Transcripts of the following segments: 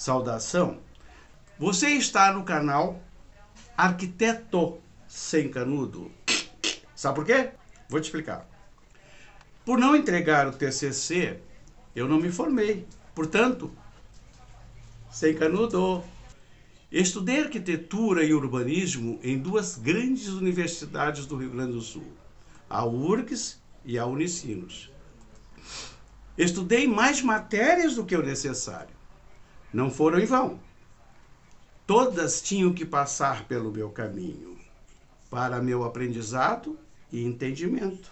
Saudação. Você está no canal Arquiteto Sem Canudo. Sabe por quê? Vou te explicar. Por não entregar o TCC, eu não me formei. Portanto, sem canudo. Estudei arquitetura e urbanismo em duas grandes universidades do Rio Grande do Sul, a URGS e a Unicinos. Estudei mais matérias do que o necessário. Não foram em vão. Todas tinham que passar pelo meu caminho, para meu aprendizado e entendimento.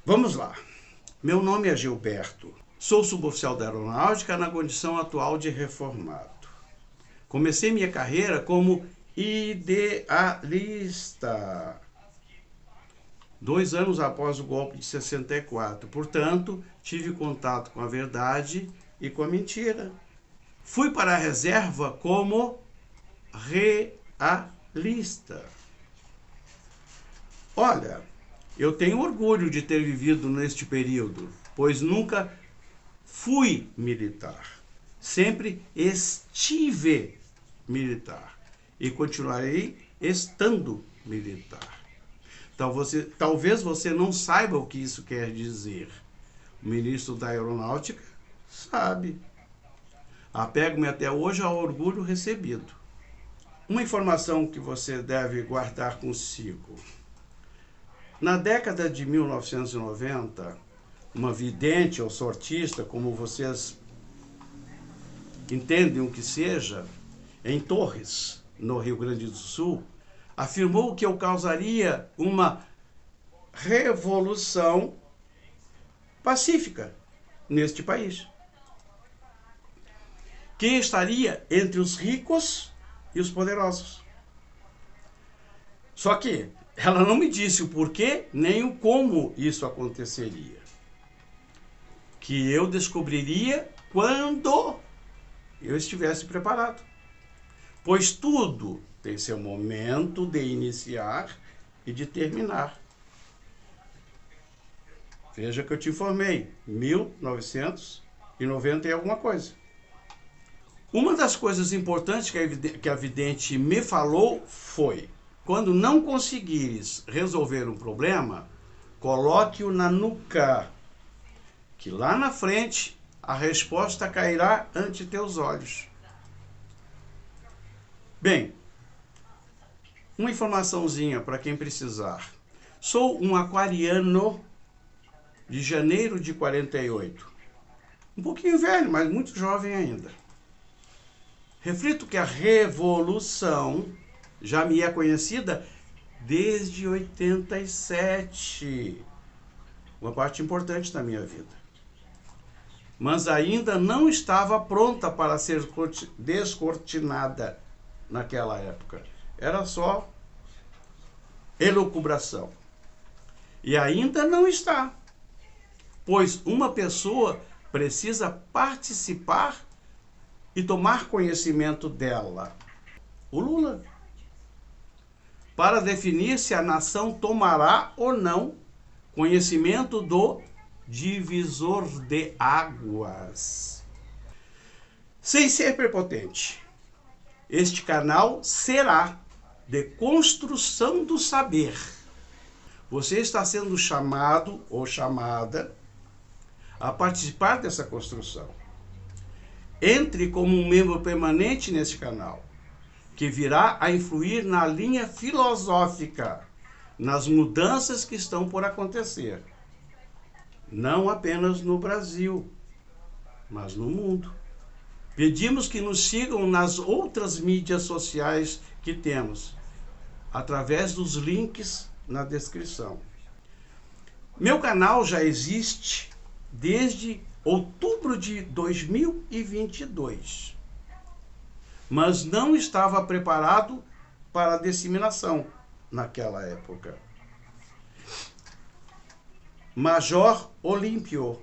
Vamos lá. Meu nome é Gilberto. Sou suboficial da Aeronáutica na condição atual de reformado. Comecei minha carreira como idealista, 2 anos após o golpe de 64. Portanto, tive contato com a verdade e com a mentira. Fui para a reserva como realista. Olha, eu tenho orgulho de ter vivido neste período, pois nunca fui militar. Sempre estive militar e continuarei estando militar. Talvez você não saiba o que isso quer dizer. O ministro da Aeronáutica sabe. Apego-me até hoje ao orgulho recebido. Uma informação que você deve guardar consigo. Na década de 1990, uma vidente ou sortista, como vocês entendem o que seja, em Torres, no Rio Grande do Sul, afirmou que eu causaria uma revolução pacífica neste país, que estaria entre os ricos e os poderosos. Só que ela não me disse o porquê nem o como isso aconteceria, que eu descobriria quando eu estivesse preparado. Pois tudo tem seu momento de iniciar e de terminar. Veja que eu te informei, 1990 e alguma coisa. Uma das coisas importantes que a vidente me falou foi: quando não conseguires resolver um problema, coloque-o na nuca, que lá na frente a resposta cairá ante teus olhos. Bem, uma informaçãozinha para quem precisar. Sou um aquariano de janeiro de 48. Um pouquinho velho, mas muito jovem ainda. Reflito que a revolução já me é conhecida desde 87. Uma parte importante da minha vida. Mas ainda não estava pronta para ser descortinada naquela época. Era só elucubração. E ainda não está. Pois uma pessoa precisa participar e tomar conhecimento dela. O Lula. Para definir se a nação tomará ou não conhecimento do divisor de águas. Sem ser prepotente, este canal será de construção do saber. Você está sendo chamado ou chamada a participar dessa construção. Entre como um membro permanente neste canal, que virá a influir na linha filosófica, nas mudanças que estão por acontecer. Não apenas no Brasil, mas no mundo. Pedimos que nos sigam nas outras mídias sociais que temos, através dos links na descrição. Meu canal já existe desde outubro de 2022, mas não estava preparado para a disseminação naquela época. Major Olímpio,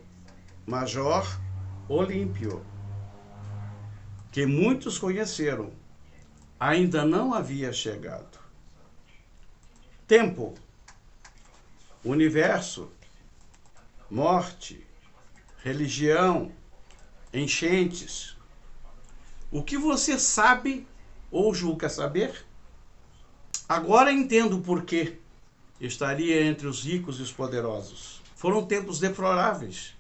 que muitos conheceram, ainda não havia chegado. Tempo, universo, morte, religião, enchentes. O que você sabe ou julga saber? Agora entendo por que estaria entre os ricos e os poderosos. Foram tempos deploráveis,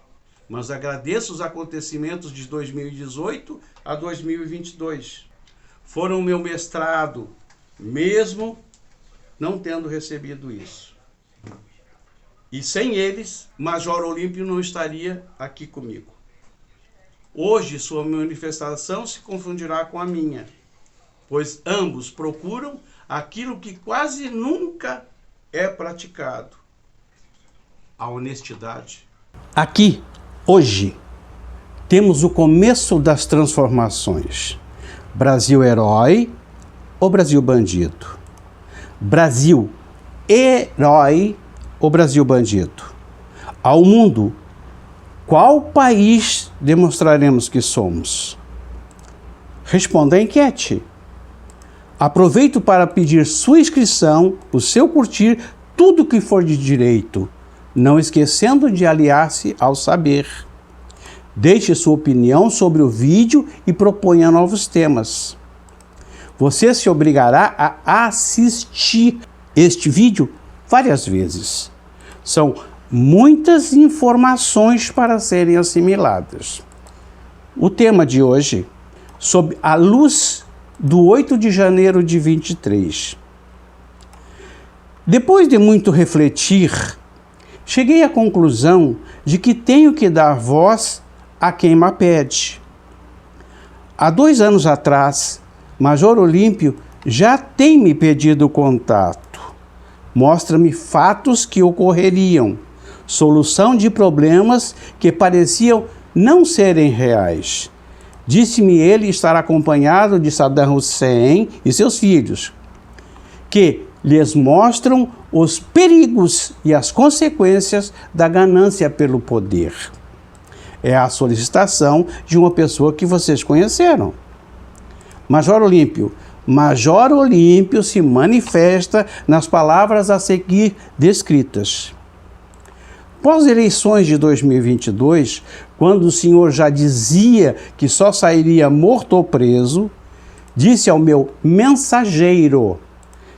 mas agradeço os acontecimentos de 2018 a 2022. Foram o meu mestrado, mesmo não tendo recebido isso. E sem eles, Major Olímpio não estaria aqui comigo. Hoje, sua manifestação se confundirá com a minha, pois ambos procuram aquilo que quase nunca é praticado: a honestidade. Aqui, hoje, temos o começo das transformações. Brasil herói ou Brasil bandido? Brasil herói ou Brasil bandido? Ao mundo, qual país demonstraremos que somos? Responda à enquete. Aproveito para pedir sua inscrição, o seu curtir, tudo que for de direito, não esquecendo de aliar-se ao saber. Deixe sua opinião sobre o vídeo e proponha novos temas. Você se obrigará a assistir este vídeo várias vezes. São muitas informações para serem assimiladas. O tema de hoje, sob a luz do 8 de janeiro de 23. Depois de muito refletir, cheguei à conclusão de que tenho que dar voz a quem me pede. Há 2 anos atrás, Major Olímpio já tem me pedido contato. Mostra-me fatos que ocorreriam, solução de problemas que pareciam não serem reais. Disse-me ele estar acompanhado de Saddam Hussein e seus filhos, que lhes mostram os perigos e as consequências da ganância pelo poder. É a solicitação de uma pessoa que vocês conheceram. Major Olímpio se manifesta nas palavras a seguir descritas. Pós-eleições de 2022, quando o senhor já dizia que só sairia morto ou preso, disse ao meu mensageiro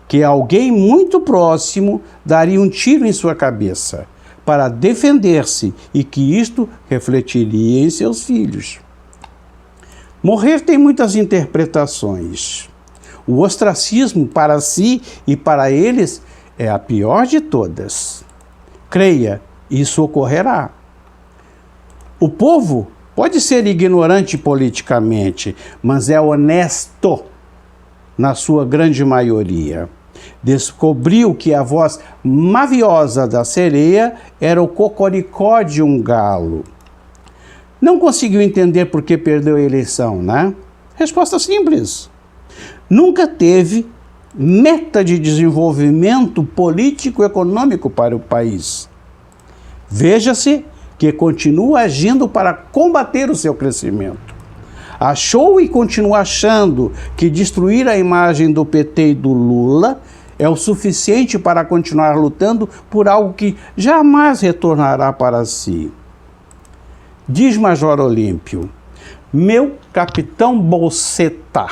que alguém muito próximo daria um tiro em sua cabeça para defender-se e que isto refletiria em seus filhos. Morrer tem muitas interpretações. O ostracismo para si e para eles é a pior de todas. Creia, isso ocorrerá. O povo pode ser ignorante politicamente, mas é honesto na sua grande maioria. Descobriu que a voz maviosa da sereia era o cocoricó de um galo. Não conseguiu entender por que perdeu a eleição, né? Resposta simples. Nunca teve meta de desenvolvimento político-econômico para o país. Veja-se que continua agindo para combater o seu crescimento. Achou e continua achando que destruir a imagem do PT e do Lula é o suficiente para continuar lutando por algo que jamais retornará para si. Diz Major Olímpio: meu capitão Bolseta,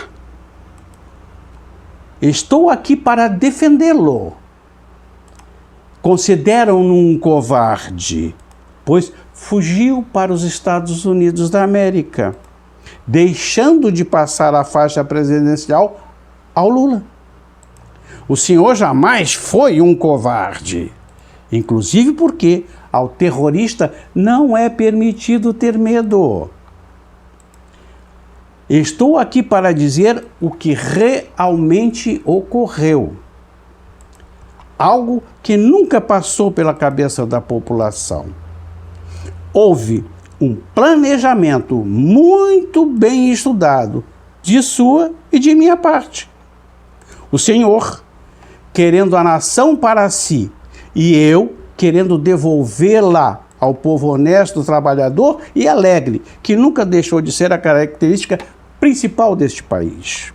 estou aqui para defendê-lo. Consideram-no um covarde, pois fugiu para os Estados Unidos da América, deixando de passar a faixa presidencial ao Lula. O senhor jamais foi um covarde, inclusive porque ao terrorista não é permitido ter medo. Estou aqui para dizer o que realmente ocorreu. Algo que nunca passou pela cabeça da população. Houve um planejamento muito bem estudado de sua e de minha parte. O senhor querendo a nação para si e eu querendo devolvê-la ao povo honesto, trabalhador e alegre, que nunca deixou de ser a característica principal deste país.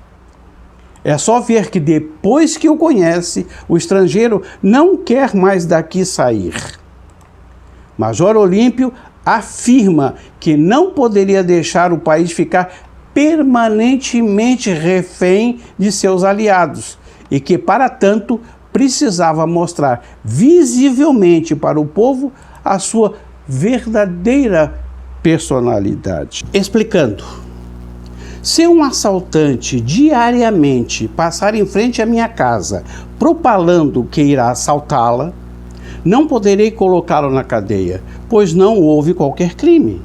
É só ver que depois que o conhece, o estrangeiro não quer mais daqui sair. Major Olímpio afirma que não poderia deixar o país ficar permanentemente refém de seus aliados e que, para tanto, precisava mostrar visivelmente para o povo a sua verdadeira personalidade. Explicando, se um assaltante diariamente passar em frente à minha casa propalando que irá assaltá-la, não poderei colocá-lo na cadeia, pois não houve qualquer crime.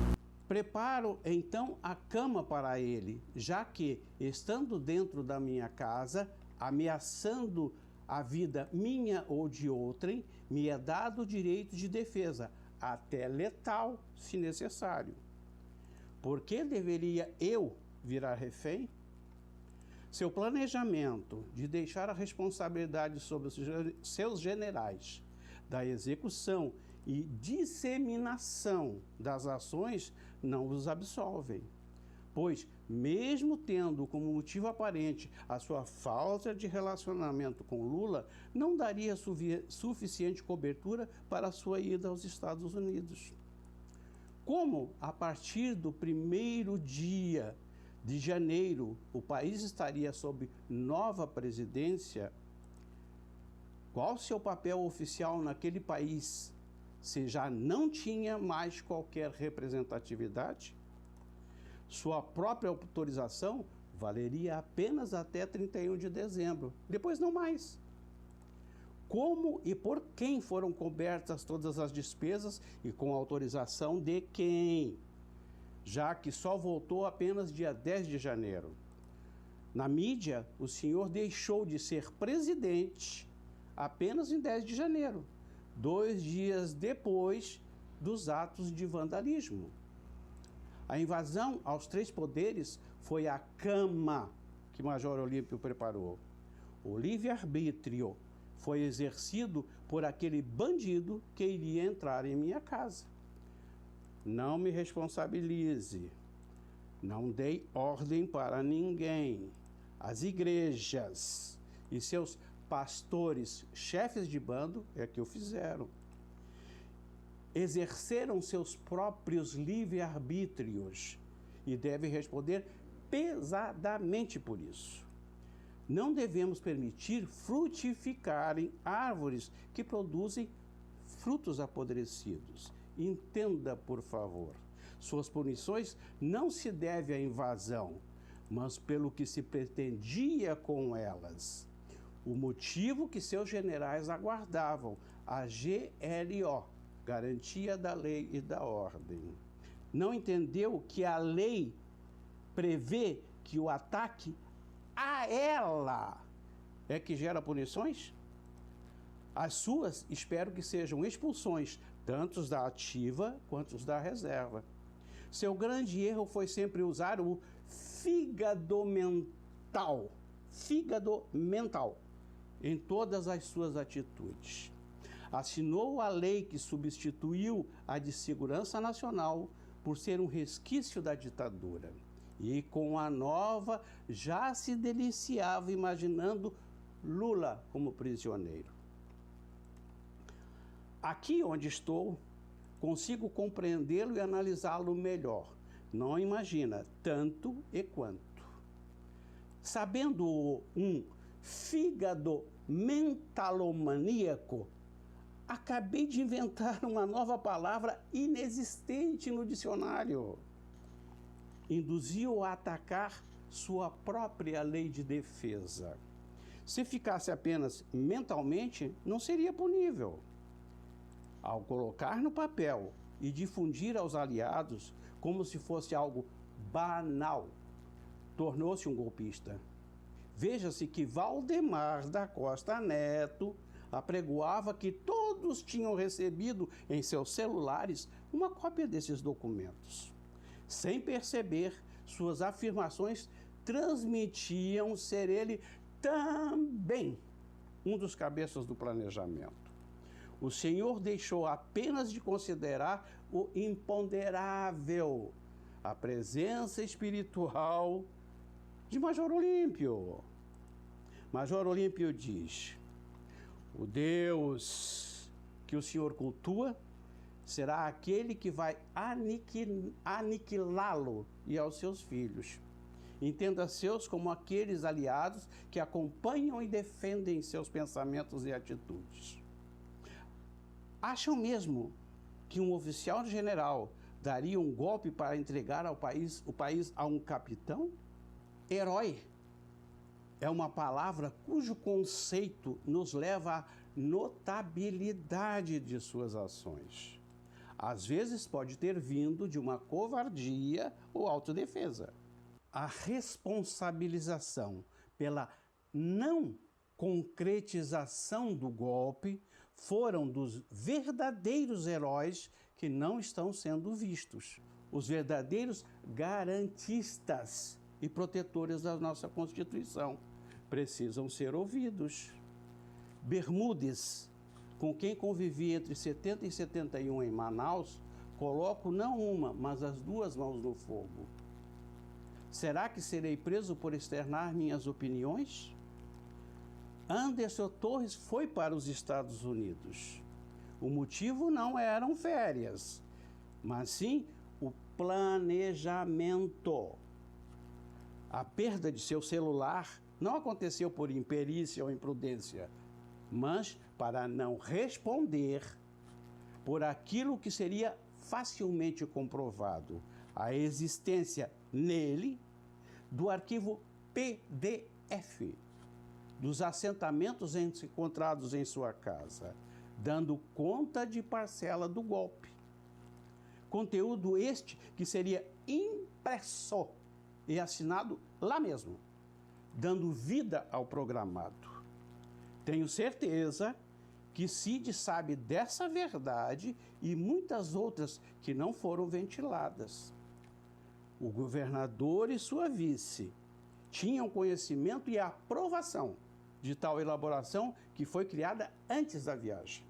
Preparo então a cama para ele, já que, estando dentro da minha casa, ameaçando a vida minha ou de outrem, me é dado o direito de defesa, até letal, se necessário. Por que deveria eu virar refém? Seu planejamento de deixar a responsabilidade sobre os seus generais da execução e disseminação das ações não os absolvem, pois, mesmo tendo como motivo aparente a sua falta de relacionamento com Lula, não daria suficiente cobertura para a sua ida aos Estados Unidos. Como, a partir do primeiro dia de janeiro, o país estaria sob nova presidência, qual seu papel oficial naquele país, se já não tinha mais qualquer representatividade? Sua própria autorização valeria apenas até 31 de dezembro, depois não mais. Como e por quem foram cobertas todas as despesas e com autorização de quem? Já que só voltou apenas dia 10 de janeiro. Na mídia, o senhor deixou de ser presidente apenas em 10 de janeiro, 2 dias depois dos atos de vandalismo. A invasão aos 3 poderes foi a cama que Major Olímpio preparou. O livre-arbítrio foi exercido por aquele bandido que iria entrar em minha casa. Não me responsabilize. Não dei ordem para ninguém. As igrejas e seus pastores, chefes de bando, é que o fizeram. Exerceram seus próprios livre-arbítrios e devem responder pesadamente por isso. Não devemos permitir frutificarem árvores que produzem frutos apodrecidos. Entenda, por favor, suas punições não se devem à invasão, mas pelo que se pretendia com elas. O motivo que seus generais aguardavam, a GLO, Garantia da Lei e da Ordem. Não entendeu que a lei prevê que o ataque a ela é que gera punições? As suas, espero que sejam expulsões, tanto os da ativa quanto os da reserva. Seu grande erro foi sempre usar o fígado mental em todas as suas atitudes. Assinou a lei que substituiu a de segurança nacional por ser um resquício da ditadura. E com a nova já se deliciava imaginando Lula como prisioneiro. Aqui onde estou, consigo compreendê-lo e analisá-lo melhor. Não imagina tanto e quanto. Sabendo um fígado mentalomaníaco, acabei de inventar uma nova palavra inexistente no dicionário. Induziu a atacar sua própria lei de defesa. Se ficasse apenas mentalmente, não seria punível. Ao colocar no papel e difundir aos aliados como se fosse algo banal, tornou-se um golpista. Veja-se que Valdemar da Costa Neto apregoava que todos tinham recebido em seus celulares uma cópia desses documentos. Sem perceber, suas afirmações transmitiam ser ele também um dos cabeças do planejamento. O senhor deixou apenas de considerar o imponderável, a presença espiritual de Major Olímpio. Major Olímpio diz: o Deus que o senhor cultua será aquele que vai aniquilá-lo e aos seus filhos. Entenda seus como aqueles aliados que acompanham e defendem seus pensamentos e atitudes. Acham mesmo que um oficial general daria um golpe para entregar o país a um capitão? Herói é uma palavra cujo conceito nos leva à notabilidade de suas ações. Às vezes pode ter vindo de uma covardia ou autodefesa. A responsabilização pela não concretização do golpe foram dos verdadeiros heróis que não estão sendo vistos. Os verdadeiros garantistas e protetores da nossa Constituição precisam ser ouvidos. Bermúdez, com quem convivi entre 70 e 71 em Manaus, coloco não uma, mas as duas mãos no fogo. Será que serei preso por externar minhas opiniões? Anderson Torres foi para os Estados Unidos. O motivo não eram férias, mas sim o planejamento. A perda de seu celular não aconteceu por imperícia ou imprudência, mas para não responder por aquilo que seria facilmente comprovado, a existência nele do arquivo PDF dos assentamentos encontrados em sua casa, dando conta de parcela do golpe. Conteúdo este que seria impresso e assinado lá mesmo, dando vida ao programado. Tenho certeza que Cid sabe dessa verdade e muitas outras que não foram ventiladas. O governador e sua vice tinham conhecimento e aprovação de tal elaboração que foi criada antes da viagem.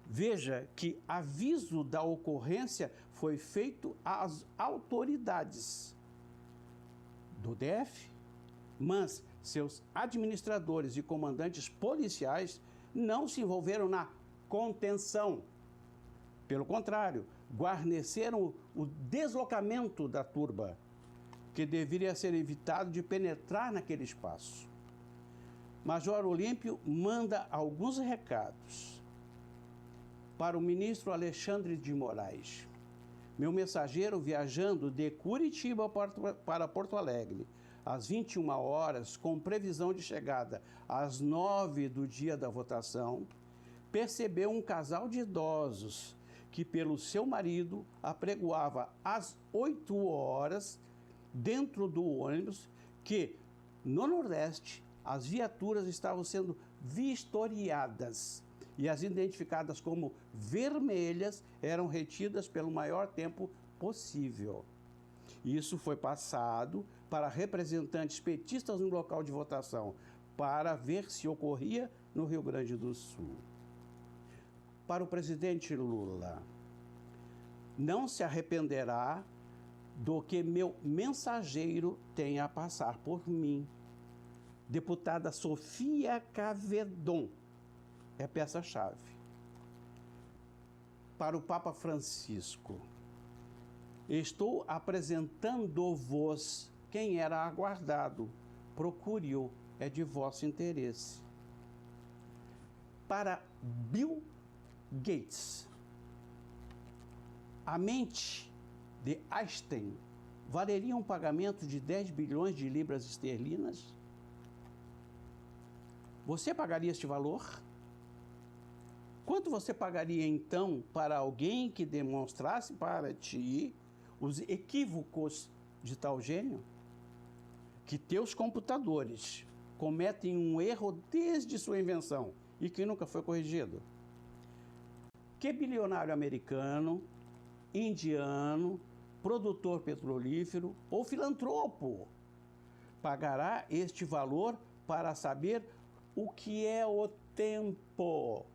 Veja que aviso da ocorrência foi feito às autoridades do DF, mas seus administradores e comandantes policiais não se envolveram na contenção. Pelo contrário, guarneceram o deslocamento da turba, que deveria ser evitado de penetrar naquele espaço. Major Olímpio manda alguns recados para o ministro Alexandre de Moraes. Meu mensageiro viajando de Curitiba para Porto Alegre às 21 horas, com previsão de chegada às 9 do dia da votação, percebeu um casal de idosos que, pelo seu marido, apregoava às 8 horas dentro do ônibus que, no Nordeste, as viaturas estavam sendo vistoriadas e as identificadas como vermelhas eram retidas pelo maior tempo possível. Isso foi passado para representantes petistas no local de votação, para ver se ocorria no Rio Grande do Sul. Para o presidente Lula, não se arrependerá do que meu mensageiro tem a passar por mim. Deputada Sofia Cavedon é peça-chave. Para o Papa Francisco, estou apresentando-vos quem era aguardado. Procure-o, é de vosso interesse. Para Bill Gates, a mente de Einstein valeria um pagamento de 10 bilhões de libras esterlinas? Você pagaria este valor? Quanto você pagaria então para alguém que demonstrasse para ti os equívocos de tal gênio? Que teus computadores cometem um erro desde sua invenção e que nunca foi corrigido? Que bilionário americano, indiano, produtor petrolífero ou filantropo pagará este valor para saber o que é o tempo,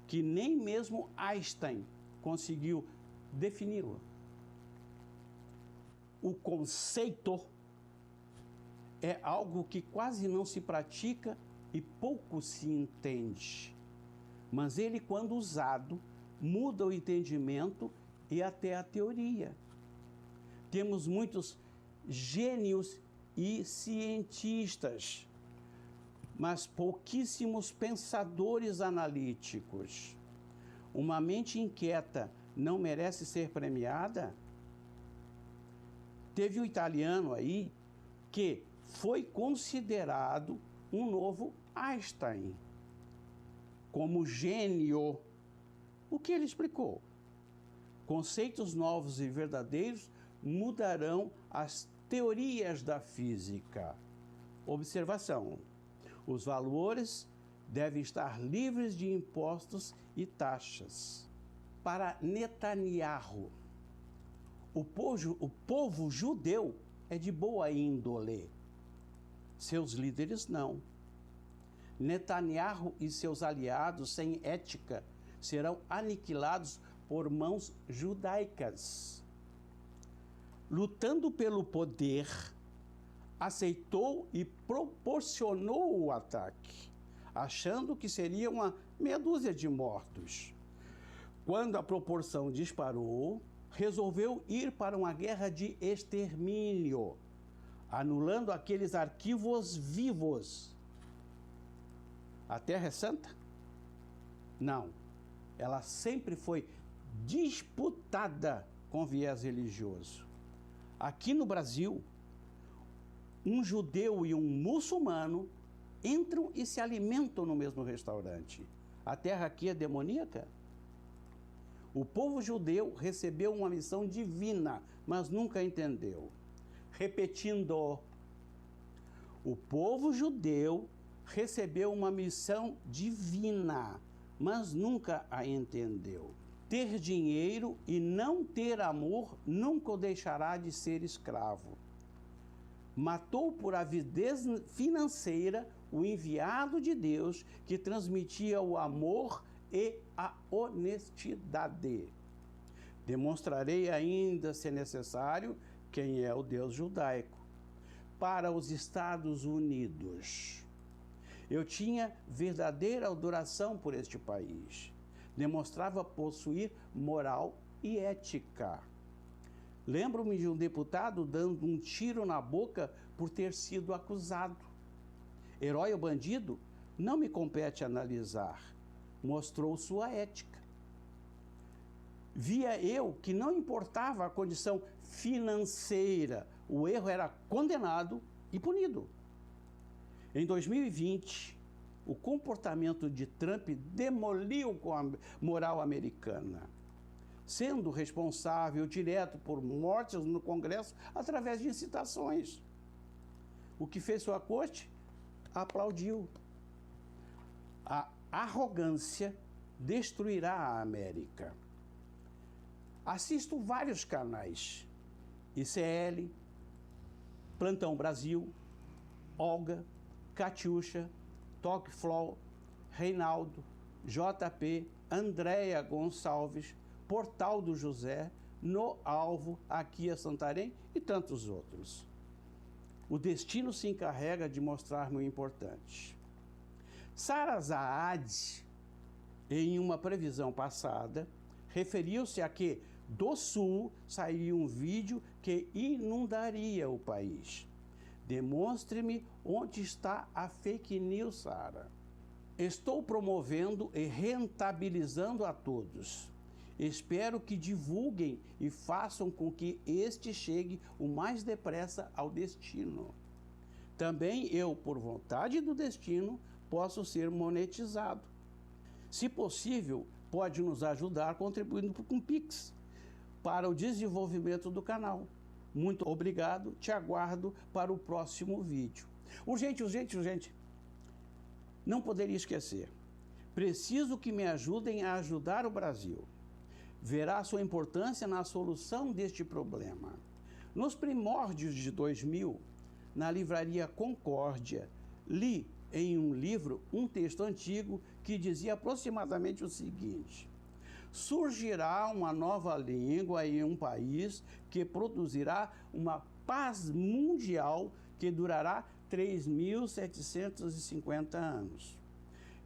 que nem mesmo Einstein conseguiu defini-lo? O conceito é algo que quase não se pratica e pouco se entende. mas ele, quando usado, muda o entendimento e até a teoria. Temos muitos gênios e cientistas, mas pouquíssimos pensadores analíticos. Uma mente inquieta não merece ser premiada? Teve um italiano aí que foi considerado um novo Einstein, como gênio. O que ele explicou? Conceitos novos e verdadeiros mudarão as teorias da física. Observação: os valores devem estar livres de impostos e taxas. Para Netanyahu, o povo judeu é de boa índole. Seus líderes não. Netanyahu e seus aliados sem ética serão aniquilados por mãos judaicas. Lutando pelo poder, aceitou e proporcionou o ataque, achando que seria uma meia dúzia de mortos. Quando a proporção disparou, resolveu ir para uma guerra de extermínio, anulando aqueles arquivos vivos. A Terra é santa? Não. Ela sempre foi disputada com viés religioso. Aqui no Brasil, um judeu e um muçulmano entram e se alimentam no mesmo restaurante. A terra aqui é demoníaca? O povo judeu recebeu uma missão divina, mas nunca entendeu. Repetindo, o povo judeu recebeu uma missão divina, mas nunca a entendeu. Ter dinheiro e não ter amor nunca o deixará de ser escravo. Matou por avidez financeira o enviado de Deus que transmitia o amor e a honestidade. Demonstrarei ainda, se necessário, quem é o Deus judaico. Para os Estados Unidos, eu tinha verdadeira adoração por este país. Demonstrava possuir moral e ética. Lembro-me de um deputado dando um tiro na boca por ter sido acusado. Herói ou bandido? Não me compete analisar. Mostrou sua ética. Via eu que não importava a condição financeira, o erro era condenado e punido. Em 2020, o comportamento de Trump demoliu com a moral americana, sendo responsável direto por mortes no Congresso através de incitações. O que fez sua corte? Aplaudiu. A arrogância destruirá a América. Assisto vários canais: ICL, Plantão Brasil, Olga, Catiuxa, Talk Flow, Reinaldo, JP, Andréia Gonçalves, Portal do José, No Alvo, Aqui é Santarém e tantos outros. O destino se encarrega de mostrar-me o importante. Sara Saad, em uma previsão passada, referiu-se a que do Sul sairia um vídeo que inundaria o país. Demonstre-me onde está a fake news, Sara. Estou promovendo e rentabilizando a todos. Espero que divulguem e façam com que este chegue o mais depressa ao destino. Também eu, por vontade do destino, posso ser monetizado. Se possível, pode nos ajudar contribuindo com Pix para o desenvolvimento do canal. Muito obrigado, te aguardo para o próximo vídeo. Urgente, urgente, urgente. Não poderia esquecer. Preciso que me ajudem a ajudar o Brasil. Verá sua importância na solução deste problema. Nos primórdios de 2000, na livraria Concórdia, li em um livro um texto antigo que dizia aproximadamente o seguinte: surgirá uma nova língua em um país que produzirá uma paz mundial que durará 3.750 anos.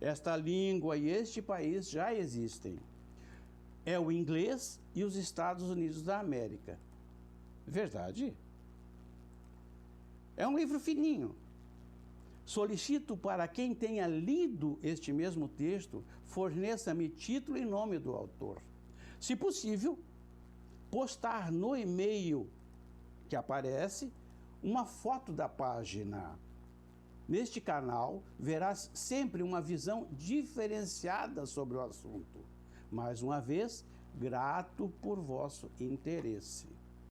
Esta língua e este país já existem. É o inglês e os Estados Unidos da América. Verdade? É um livro fininho. Solicito para quem tenha lido este mesmo texto, forneça-me título e nome do autor. Se possível, postar no e-mail que aparece uma foto da página. Neste canal, verás sempre uma visão diferenciada sobre o assunto. Mais uma vez, grato por vosso interesse.